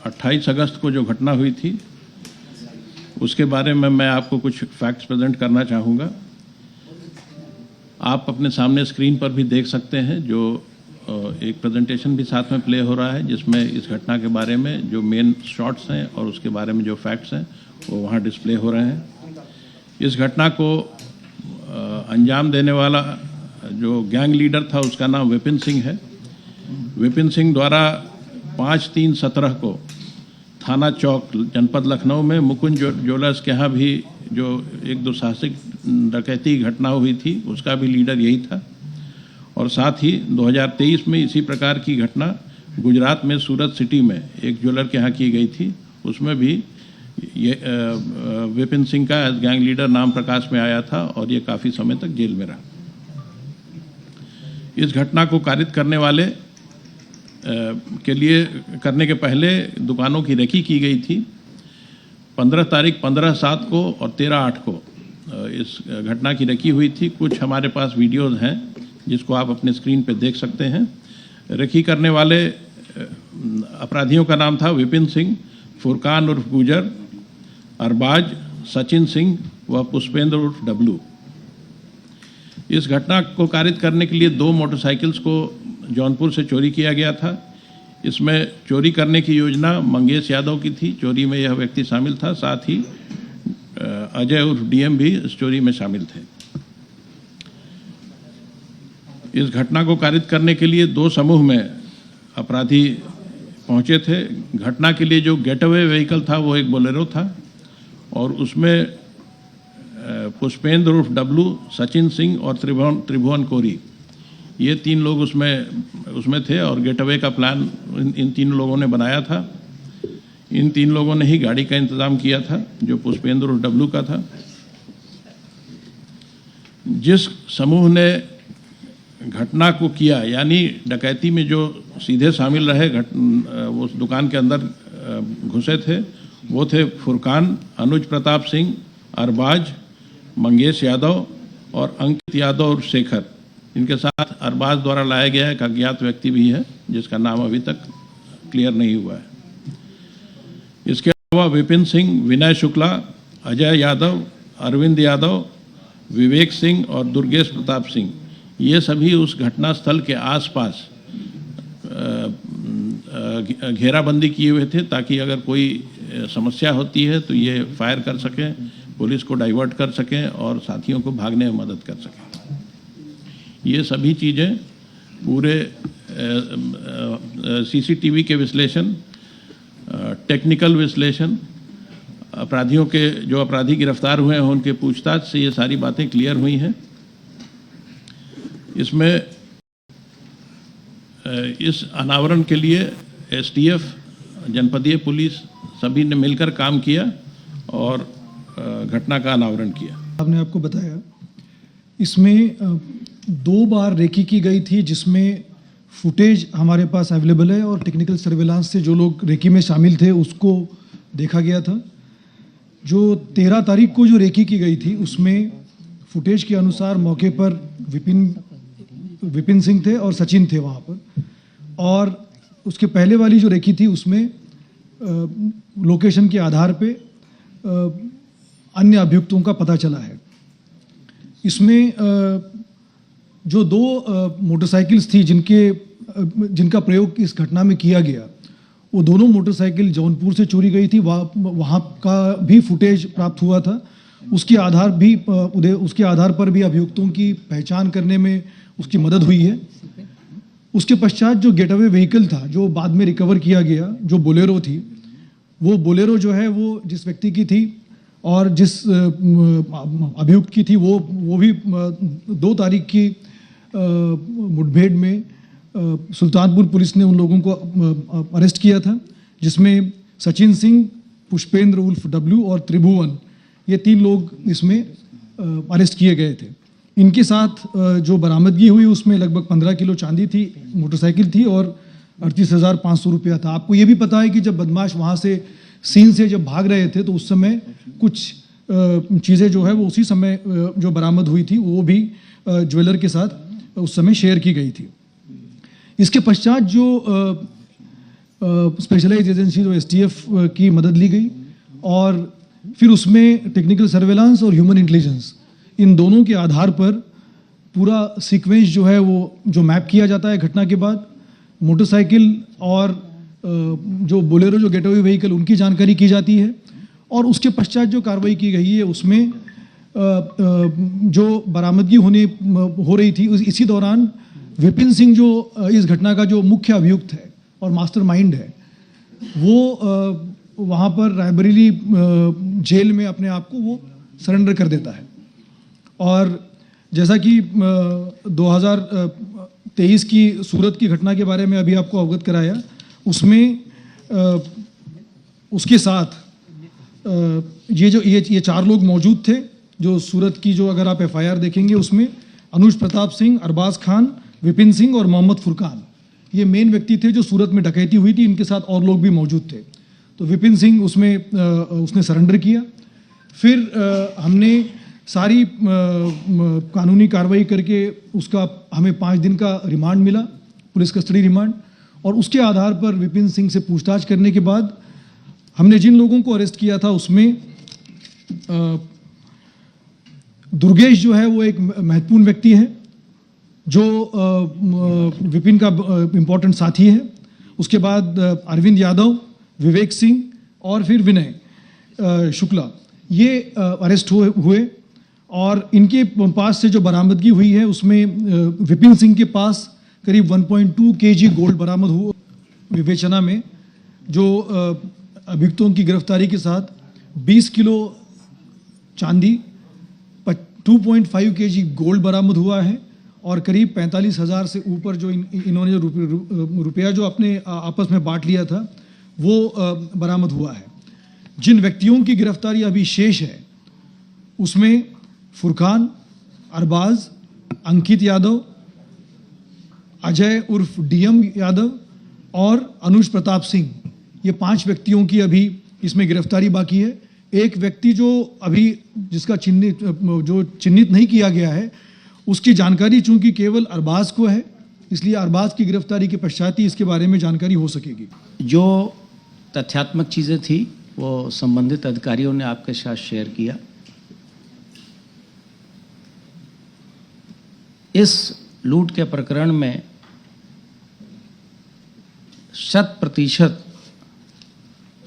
28 अगस्त को जो घटना हुई थी उसके बारे में मैं आपको कुछ फैक्ट्स प्रेजेंट करना चाहूँगा। आप अपने सामने स्क्रीन पर भी देख सकते हैं, जो एक प्रेजेंटेशन भी साथ में प्ले हो रहा है जिसमें इस घटना के बारे में जो मेन शॉट्स हैं और उसके बारे में जो फैक्ट्स हैं वो वहाँ डिस्प्ले हो रहे हैं। इस घटना को अंजाम देने वाला जो गैंग लीडर था उसका नाम विपिन सिंह है। विपिन सिंह द्वारा 5/3/17 को थाना चौक जनपद लखनऊ में मुकुंद ज्वेलर्स के यहाँ भी जो एक दुस्साहसिक डकैती घटना हुई थी उसका भी लीडर यही था। और साथ ही 2023 में इसी प्रकार की घटना गुजरात में सूरत सिटी में एक ज्वेलर के यहाँ की गई थी, उसमें भी ये विपिन सिंह का एज गैंग लीडर नाम प्रकाश में आया था और ये काफ़ी समय तक जेल में रहा। इस घटना को कारित करने वाले के लिए करने के पहले दुकानों की रेकी की गई थी। 15 तारीख 15/7 को और 13/8 को इस घटना की रेकी हुई थी। कुछ हमारे पास वीडियोज़ हैं जिसको आप अपने स्क्रीन पे देख सकते हैं। रेकी करने वाले अपराधियों का नाम था विपिन सिंह, फुरकान उर्फ गुजर, अरबाज, सचिन सिंह व पुष्पेंद्र उर्फ डब्लू। इस घटना को कारित करने के लिए 2 मोटरसाइकिल्स को जौनपुर से चोरी किया गया था। इसमें चोरी करने की योजना मंगेश यादव की थी, चोरी में यह व्यक्ति शामिल था। साथ ही अजय उर्फ डीएम भी इस चोरी में शामिल थे। इस घटना को कारित करने के लिए 2 समूह में अपराधी पहुंचे थे। घटना के लिए जो गेटअवे व्हीकल था वो एक बोलेरो था और उसमें पुष्पेंद्र उर्फ डब्लू, सचिन सिंह और त्रिभुवन कोरी, ये 3 लोग उसमें थे और गेटअवे का प्लान इन 3 लोगों ने बनाया था। इन 3 लोगों ने ही गाड़ी का इंतजाम किया था जो पुष्पेंद्र उर्फ डब्लू का था। जिस समूह ने घटना को किया, यानी डकैती में जो सीधे शामिल रहे, उस दुकान के अंदर घुसे थे, वो थे फुरकान, अनुज प्रताप सिंह, अरबाज, मंगेश यादव और अंकित यादव और शेखर। इनके साथ अरबाज द्वारा लाया गया एक अज्ञात व्यक्ति भी है जिसका नाम अभी तक क्लियर नहीं हुआ है। इसके अलावा विपिन सिंह, विनय शुक्ला, अजय यादव, अरविंद यादव, विवेक सिंह और दुर्गेश प्रताप सिंह, ये सभी उस घटनास्थल के आसपास घेराबंदी किए हुए थे ताकि अगर कोई समस्या होती है तो ये फायर कर सकें, पुलिस को डाइवर्ट कर सकें और साथियों को भागने में मदद कर सकें। ये सभी चीज़ें पूरे सीसीटीवी के विश्लेषण, टेक्निकल विश्लेषण, अपराधियों के जो अपराधी गिरफ्तार हुए हैं उनके पूछताछ से ये सारी बातें क्लियर हुई हैं। इसमें इस अनावरण के लिए एसटीएफ, जनपदीय पुलिस सभी ने मिलकर काम किया और घटना का अनावरण किया। आपने आपको बताया इसमें 2 बार रेकी की गई थी जिसमें फुटेज हमारे पास अवेलेबल है और टेक्निकल सर्विलांस से जो लोग रेकी में शामिल थे उसको देखा गया था। जो 13 तारीख को जो रेकी की गई थी उसमें फुटेज के अनुसार मौके पर विपिन सिंह थे और सचिन थे वहाँ पर। और उसके पहले वाली जो रेकी थी उसमें लोकेशन के आधार पे अन्य अभियुक्तों का पता चला है। इसमें जो 2 मोटरसाइकिल्स थी जिनका प्रयोग इस घटना में किया गया, वो दोनों मोटरसाइकिल जौनपुर से चोरी गई थी। वहाँ का भी फुटेज प्राप्त हुआ था। उसके आधार पर भी अभियुक्तों की पहचान करने में उसकी मदद हुई है। उसके पश्चात जो गेटअवे व्हीकल था जो बाद में रिकवर किया गया, जो बोलेरो थी, वो बोलेरो जो है वो जिस व्यक्ति की थी और जिस अभियुक्त की थी वो भी 2 तारीख की मुठभेड़ में सुल्तानपुर पुलिस ने उन लोगों को अरेस्ट किया था, जिसमें सचिन सिंह, पुष्पेंद्र उर्फ डब्लू और त्रिभुवन, ये 3 लोग इसमें अरेस्ट किए गए थे। इनके साथ जो बरामदगी हुई उसमें लगभग 15 किलो चांदी थी, मोटरसाइकिल थी और 38,500 रुपया था। आपको ये भी पता है कि जब बदमाश वहाँ से सीन से जब भाग रहे थे तो उस समय कुछ चीज़ें जो है वो उसी समय जो बरामद हुई थी वो भी ज्वेलर के साथ उस समय शेयर की गई थी। इसके पश्चात जो स्पेशलाइज एजेंसी जो एसटीएफ की मदद ली गई और फिर उसमें टेक्निकल सर्वेलांस और ह्यूमन इंटेलिजेंस, इन दोनों के आधार पर पूरा सीक्वेंस जो है वो जो मैप किया जाता है घटना के बाद, मोटरसाइकिल और जो बोलेरो जो गेटअवे व्हीकल उनकी जानकारी की जाती है और उसके पश्चात जो कार्रवाई की गई है उसमें जो बरामदगी हो रही थी इसी दौरान विपिन सिंह जो इस घटना का जो मुख्य अभियुक्त है और मास्टरमाइंड है वो वहाँ पर रायबरेली जेल में अपने आप को वो सरेंडर कर देता है। और जैसा कि 2023 की सूरत की घटना के बारे में अभी आपको अवगत कराया, उसमें उसके साथ ये 4 लोग मौजूद थे जो सूरत की जो अगर आप एफआईआर देखेंगे उसमें अनुज प्रताप सिंह, अरबाज खान, विपिन सिंह और मोहम्मद फुरकान ये मेन व्यक्ति थे जो सूरत में डकैती हुई थी। इनके साथ और लोग भी मौजूद थे। तो विपिन सिंह उसने सरेंडर किया। फिर हमने सारी कानूनी कार्रवाई करके उसका हमें 5 दिन का रिमांड मिला, पुलिस कस्टडी रिमांड, और उसके आधार पर विपिन सिंह से पूछताछ करने के बाद हमने जिन लोगों को अरेस्ट किया था उसमें दुर्गेश जो है वो एक महत्वपूर्ण व्यक्ति है जो विपिन का इम्पोर्टेंट साथी है। उसके बाद अरविंद यादव, विवेक सिंह और फिर विनय शुक्ला ये अरेस्ट हुए और इनके पास से जो बरामदगी हुई है उसमें विपिन सिंह के पास करीब 1.2 kg गोल्ड बरामद हुआ। विवेचना में जो अभियुक्तों की गिरफ्तारी के साथ 20 किलो चांदी, 2.5 kg गोल्ड बरामद हुआ है और करीब 45,000 से ऊपर जो इन्होंने जो रुपया जो अपने आपस में बांट लिया था वो बरामद हुआ है। जिन व्यक्तियों की गिरफ्तारी अभी शेष है उसमें फुरकान, अरबाज, अंकित यादव, अजय उर्फ डीएम यादव और अनुज प्रताप सिंह, ये 5 व्यक्तियों की अभी इसमें गिरफ्तारी बाकी है। एक व्यक्ति जो अभी जिसका चिन्हित नहीं किया गया है उसकी जानकारी चूंकि केवल अरबाज को है, इसलिए अरबाज की गिरफ्तारी के पश्चात ही इसके बारे में जानकारी हो सकेगी। जो तथ्यात्मक चीज़ें थी वो संबंधित अधिकारियों ने आपके साथ शेयर किया। इस लूट के प्रकरण में 100%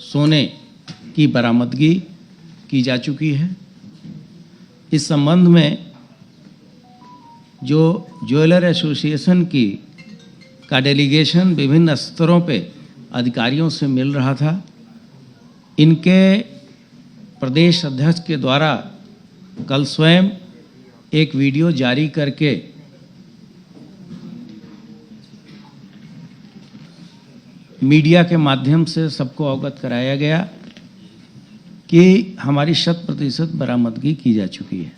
सोने की बरामदगी की जा चुकी है। इस संबंध में जो ज्वेलर एसोसिएशन का डेलीगेशन विभिन्न स्तरों पे अधिकारियों से मिल रहा था, इनके प्रदेश अध्यक्ष के द्वारा कल स्वयं एक वीडियो जारी करके मीडिया के माध्यम से सबको अवगत कराया गया कि हमारी 100% बरामदगी की जा चुकी है।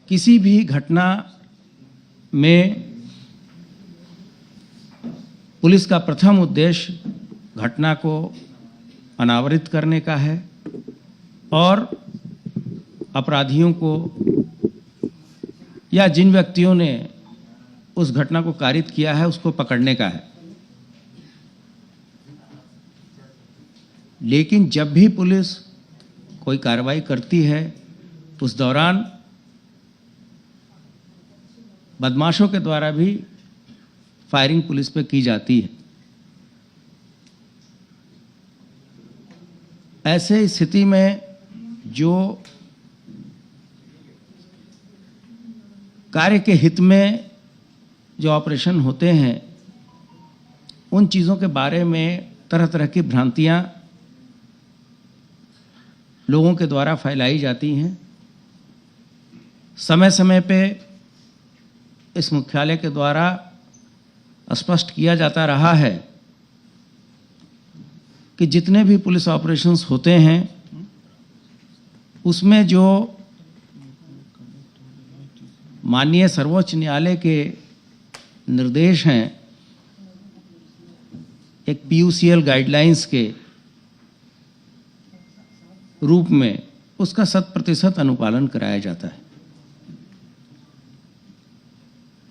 किसी भी घटना में पुलिस का प्रथम उद्देश्य घटना को अनावरित करने का है और अपराधियों को या जिन व्यक्तियों ने उस घटना को कारित किया है उसको पकड़ने का है। लेकिन जब भी पुलिस कोई कार्रवाई करती है उस दौरान बदमाशों के द्वारा भी फायरिंग पुलिस पे की जाती है। ऐसे स्थिति में जो कार्य के हित में जो ऑपरेशन होते हैं उन चीज़ों के बारे में तरह तरह की भ्रांतियां लोगों के द्वारा फैलाई जाती हैं। समय समय पे इस मुख्यालय के द्वारा स्पष्ट किया जाता रहा है कि जितने भी पुलिस ऑपरेशंस होते हैं उसमें जो माननीय सर्वोच्च न्यायालय के निर्देश हैं एक PUCL गाइडलाइंस के रूप में उसका 100% अनुपालन कराया जाता है।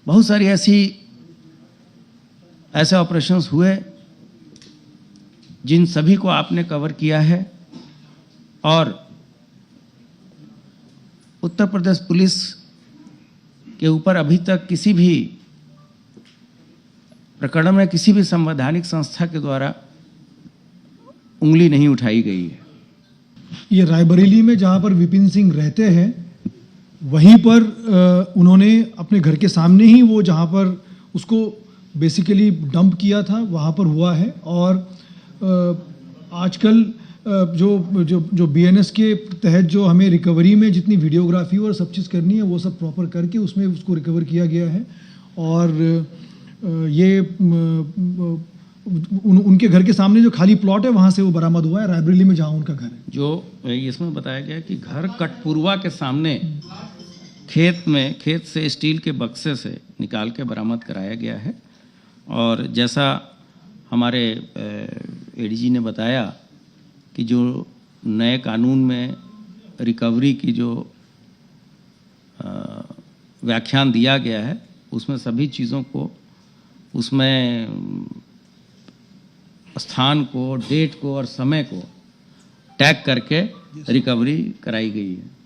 बहुत सारी ऐसी ऐसे ऑपरेशंस हुए जिन सभी को आपने कवर किया है, और उत्तर प्रदेश पुलिस के ऊपर अभी तक किसी भी प्रकरण में किसी भी संवैधानिक संस्था के द्वारा उंगली नहीं उठाई गई है। ये रायबरेली में जहाँ पर विपिन सिंह रहते हैं वहीं पर उन्होंने अपने घर के सामने ही वो जहाँ पर उसको बेसिकली डंप किया था वहाँ पर हुआ है। और आजकल जो जो जो बीएनएस के तहत जो हमें रिकवरी में जितनी वीडियोग्राफी और सब चीज़ करनी है वो सब प्रॉपर करके उसमें उसको रिकवर किया गया है। और ये उनके घर के सामने जो खाली प्लॉट है वहाँ से वो बरामद हुआ है, रायबरेली में जहाँ उनका घर है। जो इसमें बताया गया कि घर कटपुरवा के सामने खेत से स्टील के बक्से से निकाल के बरामद कराया गया है। और जैसा हमारे एडीजी ने बताया कि जो नए कानून में रिकवरी की जो व्याख्यान दिया गया है उसमें सभी चीज़ों को, उसमें स्थान को, डेट को और समय को टैग करके रिकवरी कराई गई है।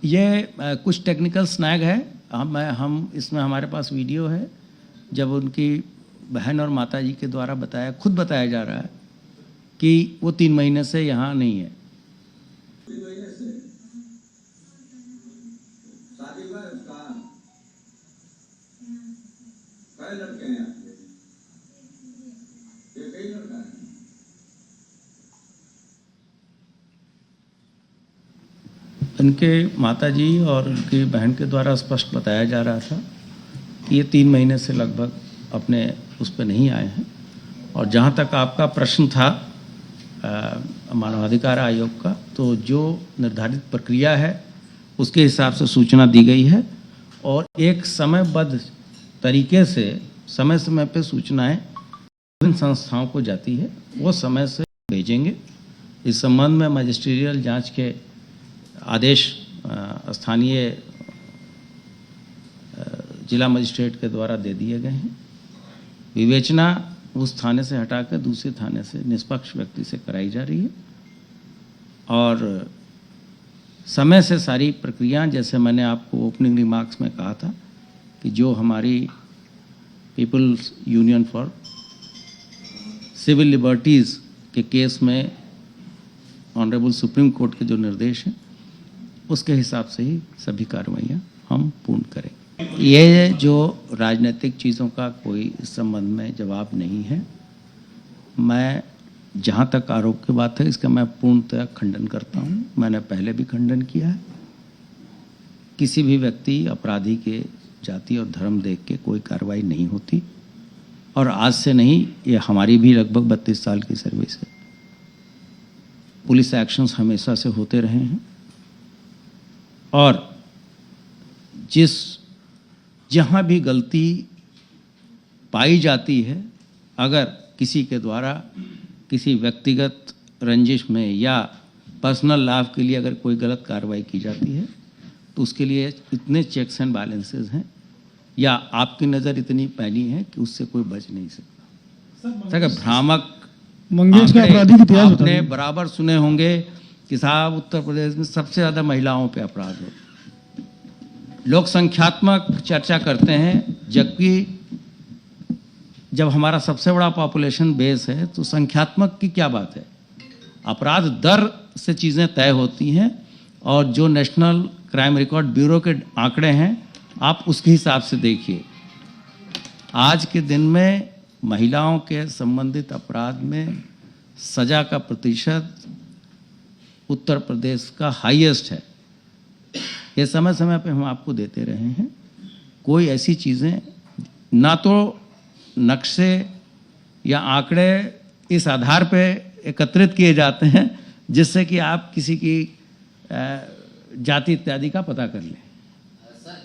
ये कुछ टेक्निकल स्नैग है। हम इसमें हमारे पास वीडियो है जब उनकी बहन और माताजी के द्वारा खुद बताया जा रहा है कि वो 3 महीने से यहाँ नहीं है। लड़के हैं आपके, ये कई लड़का है। इनके माताजी और उनकी बहन के द्वारा स्पष्ट बताया जा रहा था कि ये 3 महीने से लगभग अपने उस पर नहीं आए हैं। और जहाँ तक आपका प्रश्न था मानवाधिकार आयोग का, तो जो निर्धारित प्रक्रिया है उसके हिसाब से सूचना दी गई है और एक समयबद्ध तरीके से समय समय पे सूचनाएं विभिन्न संस्थाओं को जाती है, वो समय से भेजेंगे। इस संबंध में मजिस्ट्रियल जांच के आदेश स्थानीय जिला मजिस्ट्रेट के द्वारा दे दिए गए हैं। विवेचना उस थाने से हटाकर दूसरे थाने से निष्पक्ष व्यक्ति से कराई जा रही है और समय से सारी प्रक्रिया, जैसे मैंने आपको ओपनिंग रिमार्क्स में कहा था कि जो हमारी people's union for civil liberties के केस में ऑनरेबल सुप्रीम कोर्ट के जो निर्देश हैं उसके हिसाब से ही सभी कार्रवाइयाँ हम पूर्ण करेंगे। ये जो राजनीतिक चीज़ों का कोई इस संबंध में जवाब नहीं है। मैं जहाँ तक आरोप की बात है इसका मैं पूर्णतः खंडन करता हूँ। मैंने पहले भी खंडन किया है। किसी भी व्यक्ति अपराधी के जाति और धर्म देख के कोई कार्रवाई नहीं होती और आज से नहीं, ये हमारी भी लगभग 32 साल की सर्विस है। पुलिस एक्शंस हमेशा से होते रहे हैं और जहाँ भी गलती पाई जाती है, अगर किसी के द्वारा किसी व्यक्तिगत रंजिश में या पर्सनल लाभ के लिए अगर कोई गलत कार्रवाई की जाती है तो उसके लिए इतने चेक्स एंड बैलेंसेस हैं या आपकी नज़र इतनी पैनी है कि उससे कोई बच नहीं सकता। भ्रामक मंगेश का आपराधिक इतिहास आपने बराबर सुने होंगे कि साहब उत्तर प्रदेश में सबसे ज़्यादा महिलाओं पे अपराध हो। लोग संख्यात्मक चर्चा करते हैं, जबकि जब हमारा सबसे बड़ा पॉपुलेशन बेस है तो संख्यात्मक की क्या बात है। अपराध दर से चीज़ें तय होती हैं और जो नेशनल क्राइम रिकॉर्ड ब्यूरो के आंकड़े हैं आप उसके हिसाब से देखिए। आज के दिन में महिलाओं के संबंधित अपराध में सजा का प्रतिशत उत्तर प्रदेश का हाईएस्ट है। ये समय समय पे हम आपको देते रहे हैं। कोई ऐसी चीज़ें ना तो नक्शे या आंकड़े इस आधार पे एकत्रित किए जाते हैं जिससे कि आप किसी की जाति इत्यादि का पता कर लें,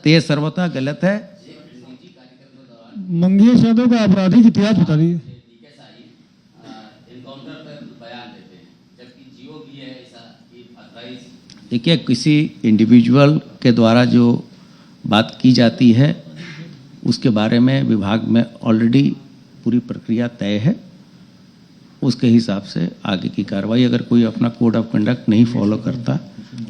तो ये सर्वथा गलत है। मंगेश यादव का आपराधिक इतिहास बता दीजिए। देखिए, किसी इंडिविजुअल के द्वारा जो बात की जाती है उसके बारे में विभाग में ऑलरेडी पूरी प्रक्रिया तय है। उसके हिसाब से आगे की कार्रवाई, अगर कोई अपना कोड ऑफ कंडक्ट नहीं फॉलो करता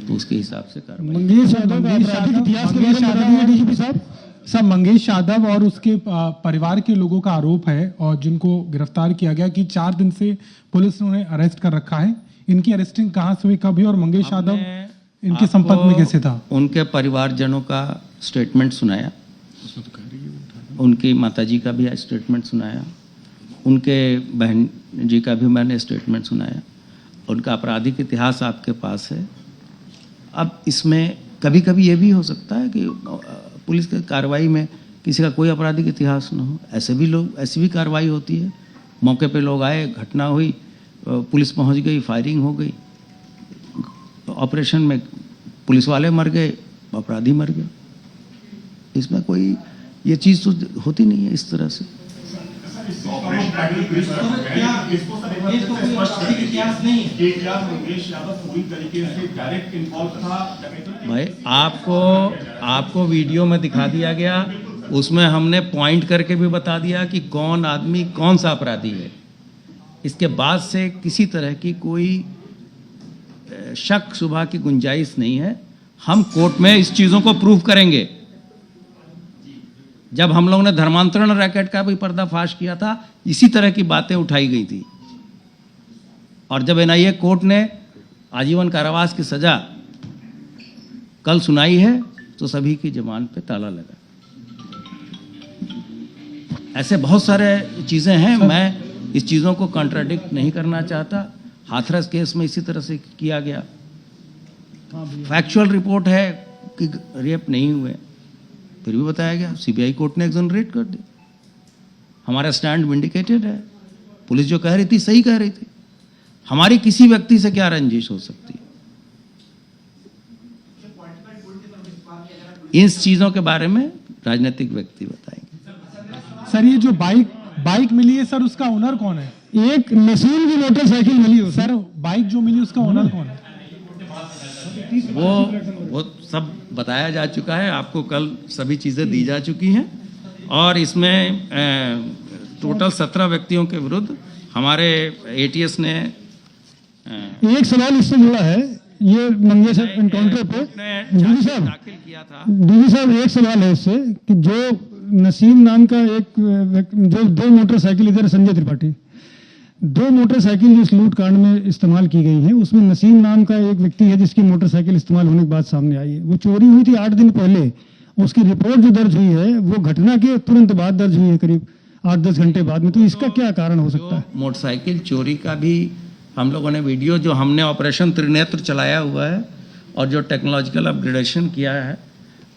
तो उसके हिसाब से कार्रवाई। मंगेश यादव का आपराधिक इतिहास के बारे में बता दीजिए डीजीपी साहब। सर, मंगेश यादव और उसके परिवार के लोगों का आरोप है और जिनको गिरफ्तार किया गया कि 4 दिन से पुलिस ने उन्हें अरेस्ट कर रखा है। इनकी अरेस्टिंग कहाँ से हुई, कब हुई और मंगेश यादव इनके संपर्क में कैसे था? उनके परिवारजनों का स्टेटमेंट सुनाया, उनकी माताजी का भी स्टेटमेंट सुनाया, उनके बहन जी का भी मैंने स्टेटमेंट सुनाया। उनका आपराधिक इतिहास आपके पास है। अब इसमें कभी कभी ये भी हो सकता है कि पुलिस की कार्रवाई में किसी का कोई आपराधिक इतिहास न हो, ऐसी भी कार्रवाई होती है। मौके पे लोग आए, घटना हुई, पुलिस पहुंच गई, फायरिंग हो गई, ऑपरेशन में पुलिस वाले मर गए, अपराधी मर गए। इसमें कोई ये चीज़ तो होती नहीं है इस तरह से। भाई आपको वीडियो में दिखा दिया गया, उसमें हमने पॉइंट करके भी बता दिया कि कौन आदमी कौन सा अपराधी है। इसके बाद से किसी तरह की कोई शक शुबा की गुंजाइश नहीं है। हम कोर्ट में इस चीज़ों को प्रूव करेंगे। जब हम लोगों ने धर्मांतरण रैकेट का भी पर्दाफाश किया था, इसी तरह की बातें उठाई गई थी। और जब एनआईए कोर्ट ने आजीवन कारावास की सजा कल सुनाई है तो सभी की जबान पे ताला लगा। ऐसे बहुत सारे चीज़ें हैं, मैं इस चीज़ों को कॉन्ट्राडिक्ट नहीं करना चाहता। हाथरस केस में इसी तरह से किया गया। फैक्चुअल रिपोर्ट है कि रेप नहीं हुए, फिर भी बताया गया। सीबीआई कोर्ट ने एक्सोनरेट कर दिया। हमारा स्टैंड विंडिकेटेड है। पुलिस जो कह रही थी सही कह रही थी। हमारी किसी व्यक्ति से क्या रंजिश हो सकती है? इन चीज़ों के बारे में राजनीतिक व्यक्ति बताएंगे। सर, ये जो बाइक मिली है सर, उसका ओनर कौन है? एक नसीम की मोटरसाइकिल मिली हो सर, बाइक जो मिली उसका ओनर कौन है? वो सब बताया जा चुका है। आपको कल सभी चीज़ें दी जा चुकी हैं। और इसमें टोटल 17 व्यक्तियों के विरुद्ध हमारे एटीएस ने एक सवाल इससे जुड़ा है, ये मंगेश एनकाउंटर पे डीजी साहब दाखिल किया था। डीजी साहब एक सवाल है इससे कि जो नसीम नाम का जो 2 मोटरसाइकिल, इधर संजय त्रिपाठी, 2 मोटरसाइकिल जो इस लूट कांड में इस्तेमाल की गई है, उसमें नसीम नाम का एक व्यक्ति है जिसकी मोटरसाइकिल इस्तेमाल होने के बाद सामने आई है। वो चोरी हुई थी 8 दिन पहले। उसकी रिपोर्ट जो दर्ज हुई है वो घटना के तुरंत बाद दर्ज हुई है, करीब 8-10 घंटे बाद में। तो इसका क्या कारण हो सकता है? मोटरसाइकिल चोरी का भी हम लोगों ने वीडियो, जो हमने ऑपरेशन त्रिनेत्र चलाया हुआ है और जो टेक्नोलॉजिकल अपग्रेडेशन किया है,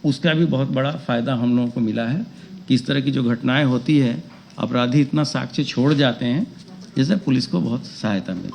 उसका भी बहुत बड़ा फ़ायदा हम लोगों को मिला है कि इस तरह की जो घटनाएं होती है, अपराधी इतना साक्ष्य छोड़ जाते हैं, जिससे पुलिस को बहुत सहायता मिलती है।